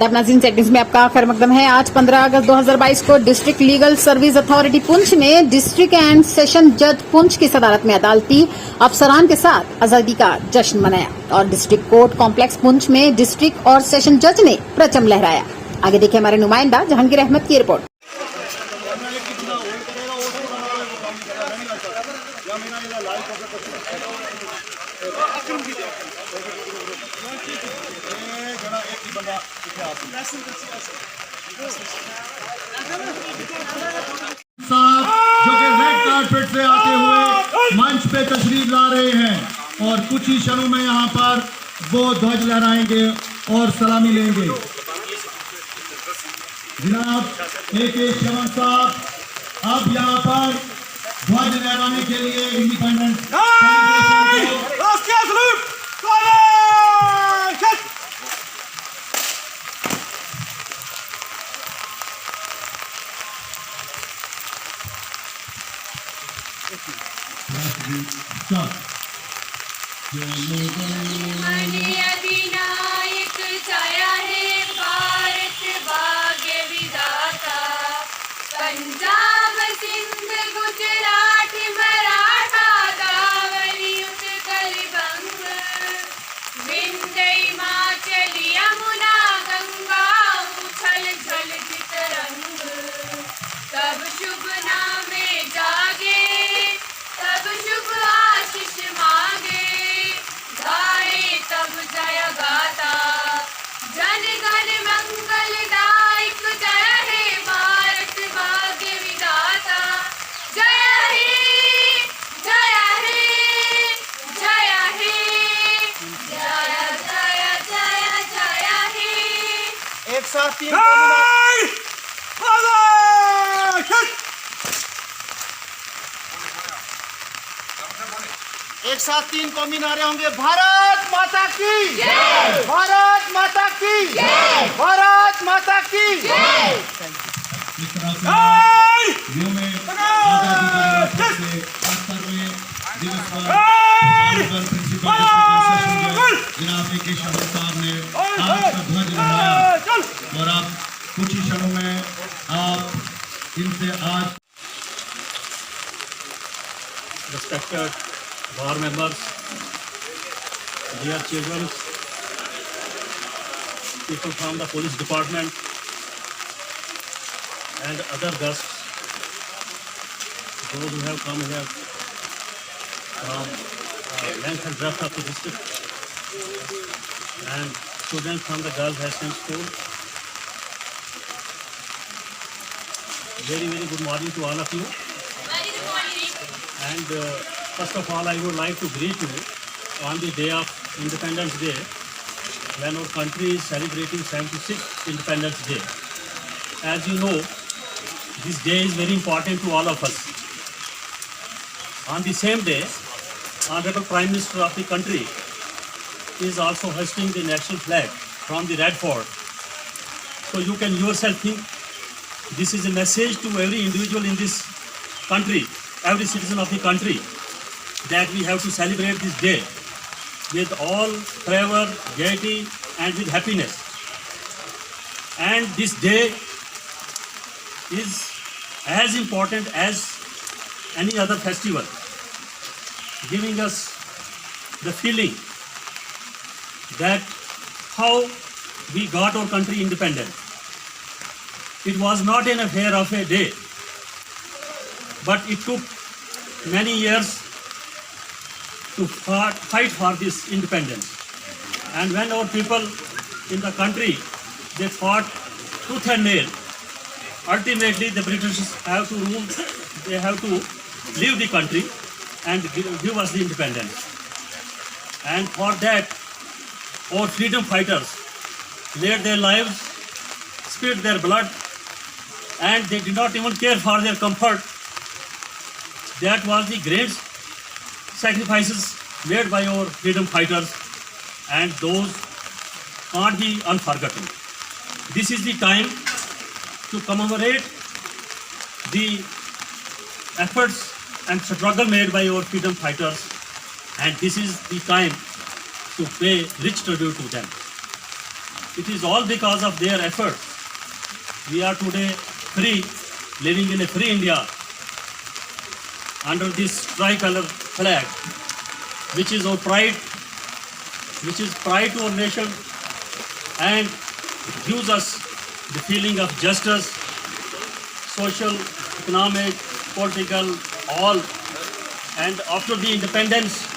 आदाब नाज़रीन, सेटिंग्स में आपका खैर मकदम है। आज 15 अगस्त 2022 को district legal service authority Poonch ने डिस्ट्रिक्ट एंड सेशन जज पुंछ की सदारत में अदालती अफसरान के साथ आजादी का जश्न मनाया और डिस्ट्रिक्ट कोर्ट कॉम्प्लेक्स पुंछ में डिस्ट्रिक्ट और सेशन जज ने परचम लहराया। आगे देखिए हमारे नुमाइंदा जहांगीर अहमद की रिपोर्ट। जो कि रेड कारपेट से आते हुए मंच पे तशरीफ ला रहे हैं और कुछ ही क्षणों में यहाँ पर वो ध्वज लहराएंगे और सलामी लेंगे। जनाब ए.के. शमन साहब अब यहाँ पर ध्वज लहराने के लिए इंडिपेंडेंस अधिनायक छाया है भारत भाग्य विधाता। पंजाब सिंध गुजरात मराठा कांवरी उत्कल बंग विंध्य हिमाचल यमुना गंगा उछल झल चितरंग। तब शुभ नामे जागे तब शुभ आशीष मांगे गाए तब जय गाता। जन गण मंगलदायक जय हे भारत भाग्य विधाता। जय हे जय हे जय हे जय जय जय जय हे। एक साथ तीन एक साथ तीन कौमी नारे होंगे। भारत माता की जय, भारत माता की जय, भारत माता की जय। जनाब ए.के. शमन साहब ने आज का ध्वज लहराया और अब कुछ ही क्षणों में आप इनसे आज respected bar members, dear children, people from the police department and other guests, those who have come here from length and breadth of the district, and students from the Girls High School. Very good morning to all of you. Very good morning. And first of all, I would like to greet you on the day of Independence Day, when our country is celebrating 76th Independence Day. As you know, this day is very important to all of us. On the same day, Honorable Prime Minister of the country is also hoisting the national flag from the Red Fort. So you can yourself think this is a message to every individual in this country, every citizen of the country, that we have to celebrate this day with all fervor, gaiety and with happiness. And this day is as important as any other festival, giving us the feeling that how we got our country independent. It was not an affair of a day, but it took many years to fight for this independence. And when our people in the country, they fought tooth and nail, ultimately the British have to rule, they have to leave the country and give us the independence. And for that, our freedom fighters laid their lives, spilled their blood, and they did not even care for their comfort. That was the great sacrifices made by our freedom fighters, and those can't be unforgotten. This is the time to commemorate the efforts and struggle made by our freedom fighters, and this is the time to pay rich tribute to them. It is all because of their effort. We are today free, living in a free India under this tricolor flag, which is our pride, which is pride to our nation and gives us the feeling of justice, social, economic, political, all. And after the independence,